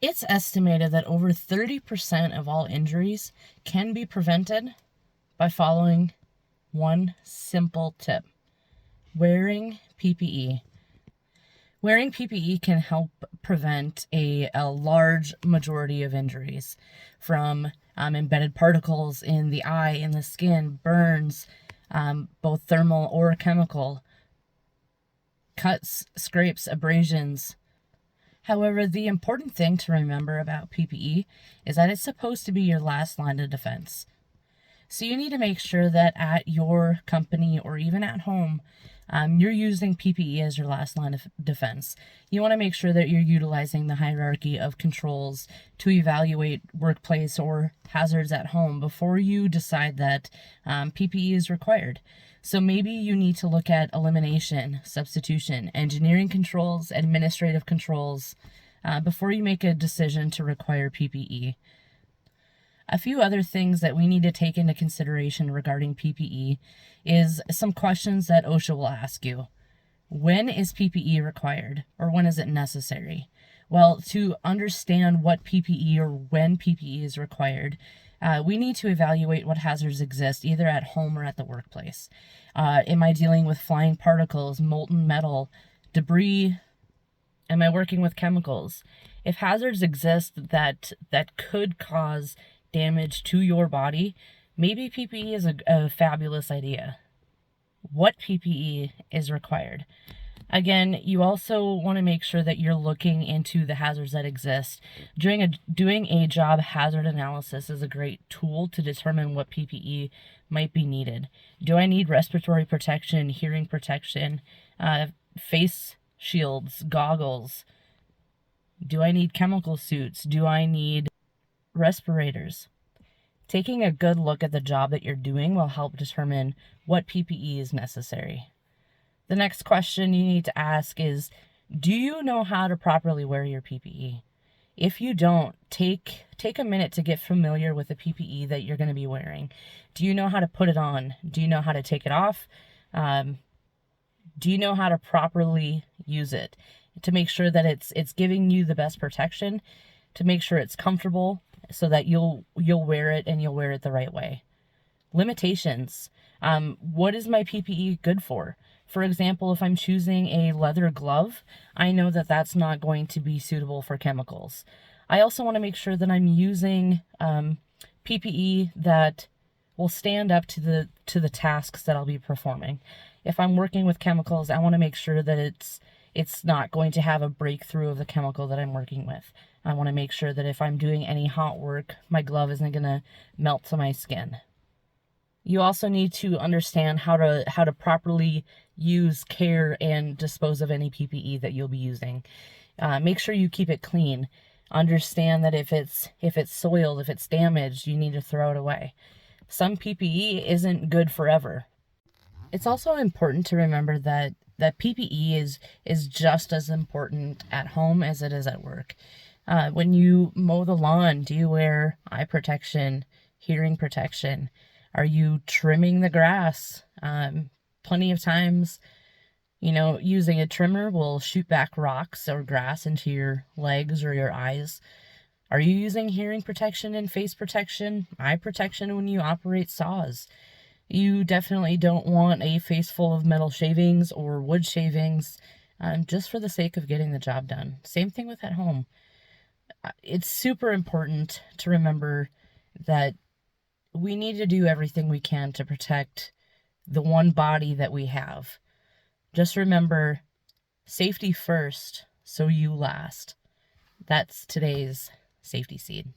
It's estimated that over 30% of all injuries can be prevented by following one simple tip: wearing PPE. Wearing PPE can help prevent a large majority of injuries, from embedded particles in the eye, in the skin, burns, both thermal or chemical, cuts, scrapes, abrasions. However, the important thing to remember about PPE is that it's supposed to be your last line of defense. So you need to make sure that at your company or even at home, you're using PPE as your last line of defense. You want to make sure that you're utilizing the hierarchy of controls to evaluate workplace or hazards at home before you decide that PPE is required. So maybe you need to look at elimination, substitution, engineering controls, administrative controls before you make a decision to require PPE. A few other things that we need to take into consideration regarding PPE is some questions that OSHA will ask you. When is PPE required, or when is it necessary? Well, to understand what PPE or when PPE is required, we need to evaluate what hazards exist either at home or at the workplace. Am I dealing with flying particles, molten metal, debris? Am I working with chemicals? If hazards exist that could cause damage to your body, maybe PPE is a fabulous idea. What PPE is required? Again, you also want to make sure that you're looking into the hazards that exist. Doing a job hazard analysis is a great tool to determine what PPE might be needed. Do I need respiratory protection, hearing protection, face shields, goggles? Do I need chemical suits? Do I need respirators? Taking a good look at the job that you're doing will help determine what PPE is necessary. The next question you need to ask is, do you know how to properly wear your PPE? If you don't, take a minute to get familiar with the PPE that you're going to be wearing. Do you know how to put it on? Do you know how to take it off? Do you know how to properly use it to make sure that it's giving you the best protection, to make sure it's comfortable so that you'll wear it and you'll wear it the right way? Limitations. What is my PPE good for? For example, if I'm choosing a leather glove, I know that that's not going to be suitable for chemicals. I also want to make sure that I'm using PPE that will stand up to the tasks that I'll be performing. If I'm working with chemicals, I want to make sure that it's not going to have a breakthrough of the chemical that I'm working with. I want to make sure that if I'm doing any hot work, my glove isn't going to melt to my skin. You also need to understand how to properly use, care, and dispose of any PPE that you'll be using. Make sure you keep it clean. Understand that if it's soiled, if it's damaged, you need to throw it away. Some PPE isn't good forever. It's also important to remember that PPE is just as important at home as it is at work. When you mow the lawn, do you wear eye protection, hearing protection? Are you trimming the grass? Plenty of times, using a trimmer will shoot back rocks or grass into your legs or your eyes. Are you using hearing protection and face protection, eye protection when you operate saws? You definitely don't want a face full of metal shavings or wood shavings just for the sake of getting the job done. Same thing with at home. It's super important to remember that we need to do everything we can to protect the one body that we have. Just remember, safety first, so you last. That's today's safety seed.